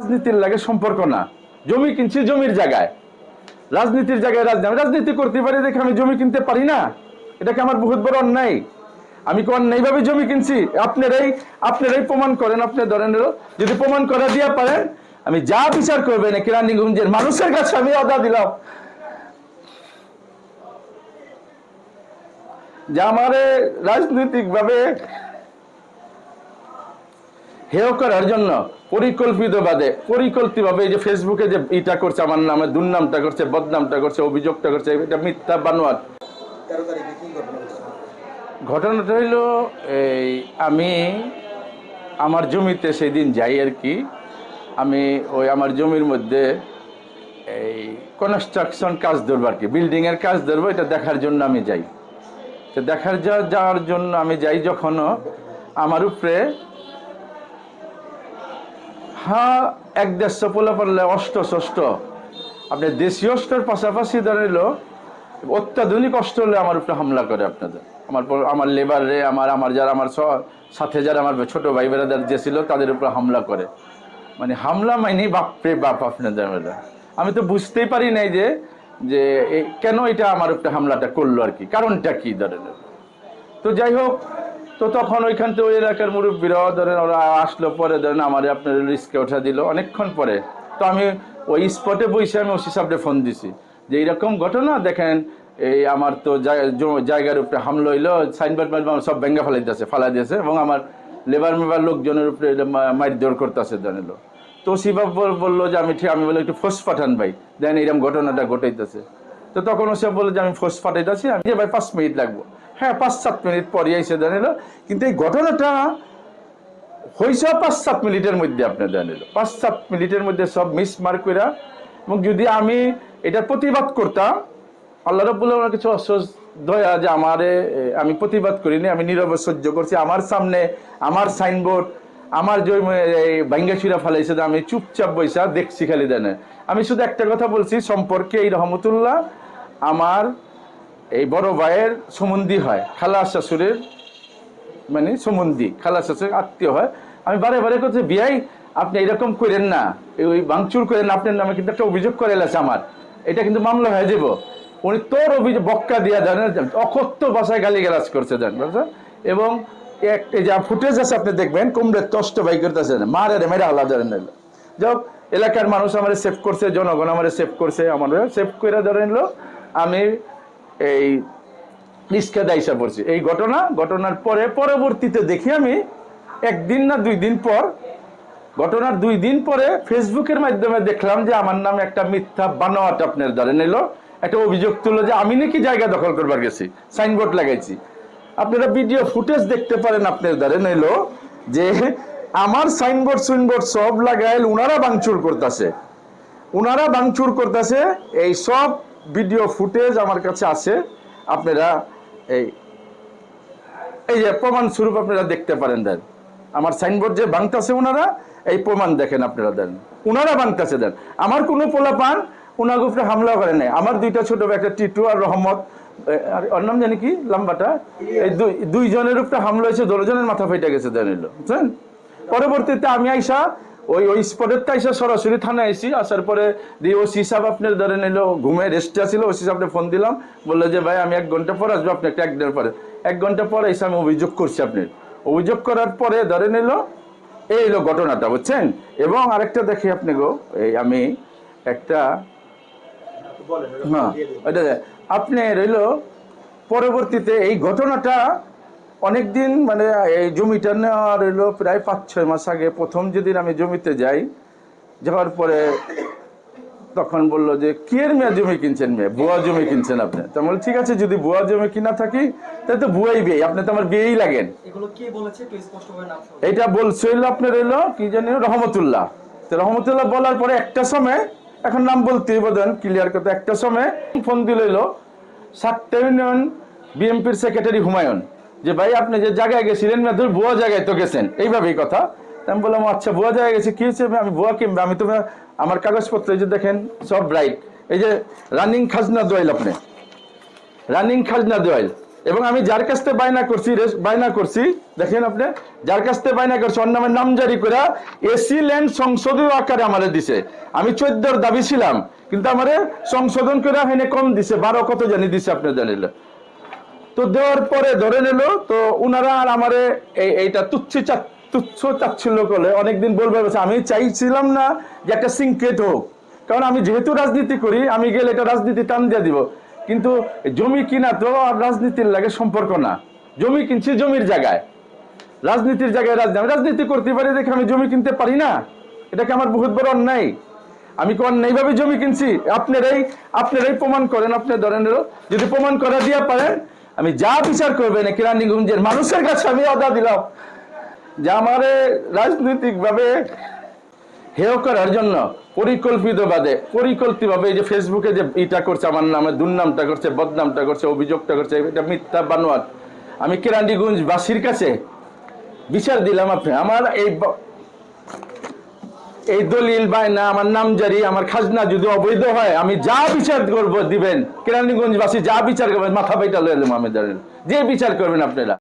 রাজনীতির লাগে সম্পর্ক না, জমি কিনছি জমির জায়গায়, রাজনীতির জায়গায় রাজনীতি করতে পারি দেখে আমি জমি কিনতে পারি না, এটাকে আমার বহুত বড় অন্যায়। আমি কি অন্যায়ভাবে জমি কিনছি? আপনারাই প্রমাণ করেন। আপনি ধরেন যদি প্রমাণ করে দিয়ে পারেন, আমি যা বিচার করবেন কেরানীগঞ্জের মানুষের কাছে আমি অদা দিলাম যে আমারে রাজনৈতিকভাবে হেয় করার জন্য পরিকল্পিতভাবে যে ফেসবুকে যে ইটা করছে, আমার নামে দুর্নামটা করছে, বদনামটা করছে, অভিযোগটা করছে, এটা মিথ্যা বানোয়াট। ঘটনাটা হইল এই আমি আমার জমিতে সেই দিন যাই আর কি, আমি ওই আমার জমির মধ্যে এই কনস্ট্রাকশন কাজ ধরবো আর কি, বিল্ডিংয়ের কাজ ধরবো, এটা দেখার জন্য আমি যাই। তো যাওয়ার জন্য আমি যাই, যখন আমার উপরে হ্যাঁ 1-150 পোলা পারলে অস্ত্র শস্ত্র, আপনার দেশীয় অস্ত্রের পাশাপাশি ধরেল অত্যাধুনিক অস্ত্র হলে আমার উপরে হামলা করে। আপনাদের আমার লেবারে আমার যারা আমার সাথে যারা আমার ছোট ভাই বেড়াদার যে ছিল তাদের উপরে হামলা করে, মানে হামলা মাইনি বাপরে বাপ। আপনাদের আমি তো বুঝতেই পারি নাই যে কেন এটা আমার উপরে হামলাটা করলো আর কি, কারণটা কি ধরেন। তো যাই হোক, তো তখন ওইখান থেকে ওই এলাকার মুরব্বীরা ধরেন ওরা আসলো, পরে ধরেন আমার আপনার রিস্কে ওঠা দিল অনেকক্ষণ পরে। তো আমি ওই স্পটে বসে আমি ওসি সাহেবকে ফোন দিছি যে এইরকম ঘটনা দেখেন, এই আমার তো জায়গার উপরে হামলা হইলো, সাইনবোর্ড সব ভেঙ্গা ফালাই দিয়েছে এবং আমার লেবার লোকজনের উপরে মারধর করতেছে জানিল। তো ওসি বাবু বললো যে আমি বলে একটু ফোর্স পাঠান ভাই, দেন এইরকম ঘটনাটা ঘটাইতেছে। তো তখন ওসি বললো যে আমি ফোর্স পাঠাইতেছি, আমি যে ভাই 5 মিনিট লাগবো। হ্যাঁ 5-7 মিনিট পরে এসে জানিল, কিন্তু এই ঘটনাটা হয়েছে 5-7 মিনিটের মধ্যে। আপনার জানিল 5-7 মিনিটের মধ্যে সব মিসমার্ক কইরা। এবং যদি আমি এটার প্রতিবাদ করতাম, আল্লাহ রাব্বুল আলামিনের কিছু অসহ্য দয়া যে আমি প্রতিবাদ করিনি, আমি নীরবে সহ্য করছি। আমার সামনে আমার সাইনবোর্ড, আমার যে ভাঙ্গা চুরা ফেলাইছে, আমি চুপচাপ বৈশা দেখছি খালি জানে। আমি শুধু একটা কথা বলছি সম্পর্কে, এই রহমতুল্লাহ আমার এই বড় ভাইয়ের সম্বন্ধী হয়, খালা শাশুড়ের মানে সম্বন্ধী, খালা শাশুড়ের আত্মীয় হয়। আমি বারে বারে করছি বিয়াই আপনি এরকম করেন না, ওই ভাঙচুর করেন, আপনার নামে কিন্তু একটা অভিযোগ করে এলাছে আমার, এটা কিন্তু মামলা হয়ে যাব। উনি তোর অভিযোগ বক্কা দিয়া জানেন, অকথ্য ভাষায় গালিগালাজ করছে জানেন। এবং এই যে ফুটেজ আছে আপনি দেখবেন, কুমড়ের তষ্ট বাই করতেছে, মারে মেরে আলাদা ধরেন। যাক এলাকার মানুষ আমার সেভ করছে, জনগণ আমার সেভ করছে, আমার সেভ করে ধরেন। আমি এই রিস্কে দায়সা পড়ছি এই ঘটনার পরবর্তীতে দেখি আমি 1 দিন না 2 দিন পর, ঘটনার 2 দিন পরে ফেসবুকের মাধ্যমে দেখলাম যে আমার নামে একটা মিথ্যা বানোয়াট আপনার ধরেন একটা অভিযোগ তুললো যে আমি নাকি জায়গা দখল করবার গেছি, সাইনবোর্ড লাগাইছি। আপনারা ভিডিও ফুটেজ দেখতে পারেন। আপনার ধরেন যে আমার সাইনবোর্ড সব লাগাইল উনারা ভাঙচুর করতেছে। এই সব ভিডিও ফুটেজ আমার কাছে আছে, আপনারা এই যে প্রমাণ স্বরূপ আপনারা দেখতে পারেন। দেন আমার সাইনবোর্ড যে ভাঙতেছে ওনারা, এই প্রমাণ দেখেন আপনারা। দেন ওনারা ভাঙতেছে, দেন আমার কোনো পোলাপান ওনার উপরে হামলা করে নাই। আমার 2টা ছোট ভাই, একটা টিটু আর রহমত, ওর নাম জানি কি লম্বাটা, এই 2 জনের উপরে হামলা হয়েছে, 2 জনের মাথা ফেটে গেছে দেন বুঝছেন। পরবর্তীতে আমি আইসা ওই স্পটের আইসা সরাসরি থানায় আইসি। আসার পরে ওসি সাহেব আপনার ধরেন ঘুমে রেস্টে ছিল, ওসি সাহেবকে ফোন দিলাম, বললো যে ভাই আমি 1 ঘন্টা পর আসবো, আপনি একটা 1 দিনের পরে 1 ঘন্টা পরে এসে আমি অভিযোগ করছি। আপনার অভিযোগ করার পরে ধরেন এই ঘটনাটা বুঝছেন। এবং আরেকটা দেখি আপনি আমি একটা আপনার পরবর্তীতে এই ঘটনাটা অনেকদিন মানে এই জমিটা নেওয়ার প্রায় 5-6 মাস আগে প্রথম যেদিন আমি জমিতে যাওয়ার পরে তখন বললো যে কিয়ের মেয়ে জমি কিনছেন, ভুয়া জমি কিনছেন আপনি। তো বলি ঠিক আছে, যদি ভুয়া জমি কিনা থাকি তাহলে তো ভুয়াই বিয়ে, আপনি তো আমার বিয়েই লাগেন। এটা বলছে আপনার কি জানি রহমতুল্লাহ। তো রহমতুল্লাহ বলার পরে একটা সময়, এখন নাম বলতেই বোধন ক্লিয়ার করতে, একটা সময় ফোন দিল 7টা ইউনিয়ন বিএমপির সেক্রেটারি হুমায়ুন, যে ভাই আপনি যে জায়গায় গেছিলেন ভুয়া জায়গায় তো গেছেন, এইভাবেই কথা। আমি বললাম আচ্ছা ভুয়া জায়গায় গেছি, কি হয়েছে? আমি ভুয়া কিনবে, আমি তো আমার কাগজপত্র এই যে দেখেন সব রাইট, এই যে রানিং খাজনা দোয়াইল, আপনি রানিং খাজনা দোয়াইল এবং আমি যার কাছ থেকে বায়না করছি দেখেন আপনি, যার কাছ থেকে বায়না করছি ওর নামের নাম জারি করে এসি ল্যান্ড সংশোধন আকারে আমারে দিছে। আমি 14 দাবি ছিলাম, কিন্তু আমারে সংশোধন করে হেনে কম দিছে, 12 কত জানি দিছে আপনি জানিলে। তো দেওয়ার পরে ধরে নিল, তো উনারা আর আমারে এইটা তুচ্ছ চাচ্ছিল করে অনেকদিন বলবে। আমি চাইছিলাম না যে একটা সিনক্রেট হোক, কারণ আমি যেহেতু রাজনীতি করি, আমি গেলে এটা রাজনীতি টান দিয়ে দিব। কিন্তু জমি কিনা তো আর রাজনীতির লাগে সম্পর্ক না। জমি কিনছি জমির জায়গায়, রাজনীতির জায়গায় আমি রাজনীতি করতে পারি দেখে আমি জমি কিনতে পারি না? এটাকে আমার বহুত বড় অন্যায়। আমি কি অন্যায়ভাবে জমি কিনছি? আপনারাই প্রমাণ করেন। আপনি ধরেন যদি প্রমাণ করা দিয়ে পারেন, আমি যা বিচার করবেন কেরানীগঞ্জের মানুষের কাছে আমি অদা দিলাম যে আমারে রাজনৈতিকভাবে হেয় করার জন্য পরিকল্পিতভাবে এই যে ফেসবুকে যে ইটা করছে, আমার নামে দুর্নামটা করছে, বদনামটা করছে, অভিযোগটা করছে, এটা মিথ্যা বানোয়াট। আমি কেরানীগঞ্জ বাসীর কাছে বিচার দিলাম। আপনি আমার এই দলিল বায়না, আমার নামজারি, আমার খাজনা যদি অবৈধ হয়, আমি যা বিচার করবো দিবেন, কেরানীগঞ্জবাসী যা বিচার করবেন মাথা বাইটা লয়ে এলাম আমি, জানেন যে বিচার করবেন আপনারা।